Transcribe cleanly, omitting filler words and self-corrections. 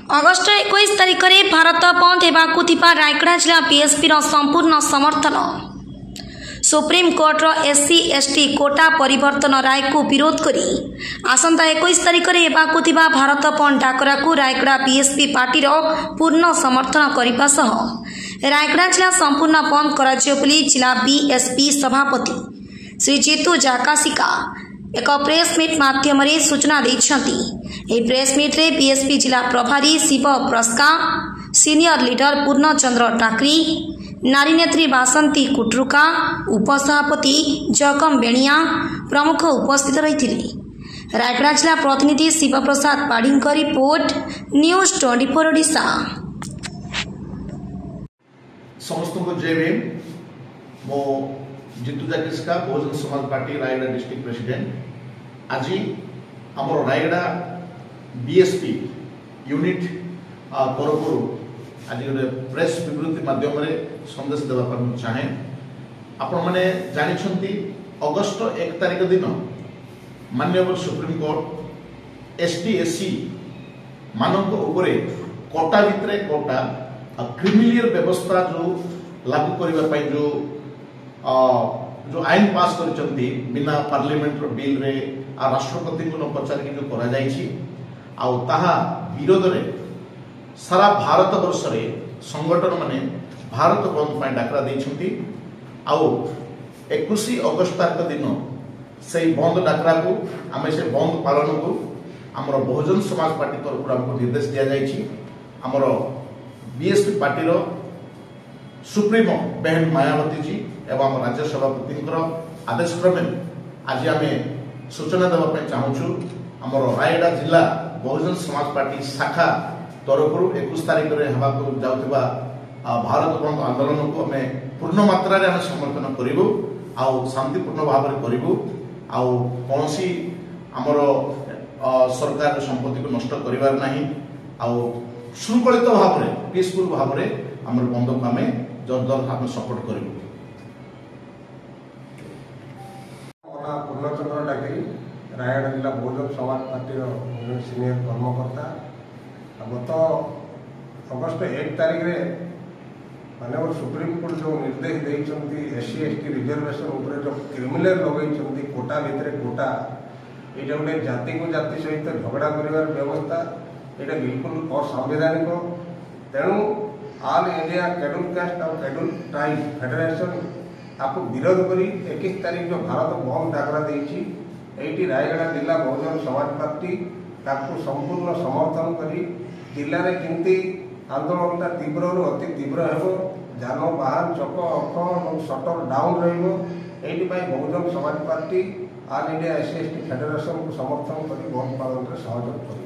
August 21 तारिख में भारत बंद होगा रायगड़ा जिला बीएसपी संपूर्ण समर्थन। सुप्रीम कोर्टर एससी एसटी कोटा परिवर्तन राय को विरोध करी आसंता 21 तारिख में होगा भारत बंद डाकरा को रायगड़ा बीएसपी पार्टीर पूर्ण समर्थन करने सह रायगड़ा जिला संपूर्ण बंद कर जिला बीएसपी सभापति श्री जीतू जाकासिका एक प्रेस मीट माध्यम सूचना देछंती। प्रेस मीट रे बीएसपी जिला प्रभारी शिव प्रस्का, सीनियर लीडर पूर्णचंद्र टाकरी, नारी नेत्री बासंती कुटरुका, उपसभापति जगम बेणिया प्रमुख उपस्थित रही। रायगड़ा जिला प्रतिनिधि शिव प्रसाद पाढ़ी रिपोर्ट न्यूज 24 ओडिशा। समस्त को जय भीम। मो Jitu जाकिस्का Bahujan Samaj party Rayagada district president. आज आमर रायगड़ा बीएसपी यूनिट तरफ आज गोटे प्रेस विवृत्ति माध्यम संदेश देवाई चाहे। आपण मैंने जानी अगस्ट 1 तारिख दिन माननीय सुप्रीम कोर्ट एसटी एससी मानक उपरे कोटा भितर कोटा क्रिमिलियर व्यवस्था जो लागू करने जो आईन पास कर बिना पार्लियामेंट बिल रे आ राष्ट्रपति को न पचारिक जो करा जायछि आउ ताहा विरोध रे सारा भारत वर्ष रे संगठन माने भारत बंद पाई डाकरा दैछंती। आउ 21 अगस्त तारिख दिन से बंद डाकरा को आमे से बंद पालन को हमर बहुजन समाज पार्टी तरफ हमको निर्देश दिया जायछि। हमर बीएसपी पार्टी रो सुप्रीमो बहन मायावती जी एवं राज्य सभापति आदेश क्रमे आज आम सूचना देवाई चाहूँ। आमर रायगड़ा जिला बहुजन समाज पार्टी शाखा तरफ 21 तारिख में होगा जाऊा भारत बंद आंदोलन को आम पूर्ण मात्रा रे समर्थन करूँ आउ शांतिपूर्ण भाव में करूँ आउ कौन आमर सरकार संपत्ति को नष्ट करिवार नहीं आउ श्रृंखलित भाव में पीसफुल भाव में आमर बंद को आम जल्द आम सपोर्ट करूँ। पूर्णचंद्र टाकरी रायगड़ा जिला बहुजन समाज पार्टी सीनियर कर्मकर्ता। गत अगस्ट 1 तारिख में मानव सुप्रीम कोर्ट जो निर्देश देते एससी एसटी रिजर्वेशन उपर जो क्रिमिनल लगे कोटा भितर कोटा ये गोटे जाति को जाति सहित झगड़ा कर व्यवस्था ये बिल्कुल असंवैधानिक। तेणु ऑल इंडिया शेड्यूल कास्ट और शेड्यूल ट्राइब फेडरेशन आपको विरोध करी 21 तारिख जो भारत बंद डाकरा देती रायगड़ा जिला बहुजन समाज पार्टी ताकू संपूर्ण समर्थन करी जिले में केमती आंदोलन तीव्र अति तीव्र हो जानवाहन चक अख और सटर डाउन रही Bahujan Samaj party all India SC ST federation को समर्थन कर बंद पालन में सहयोग कर।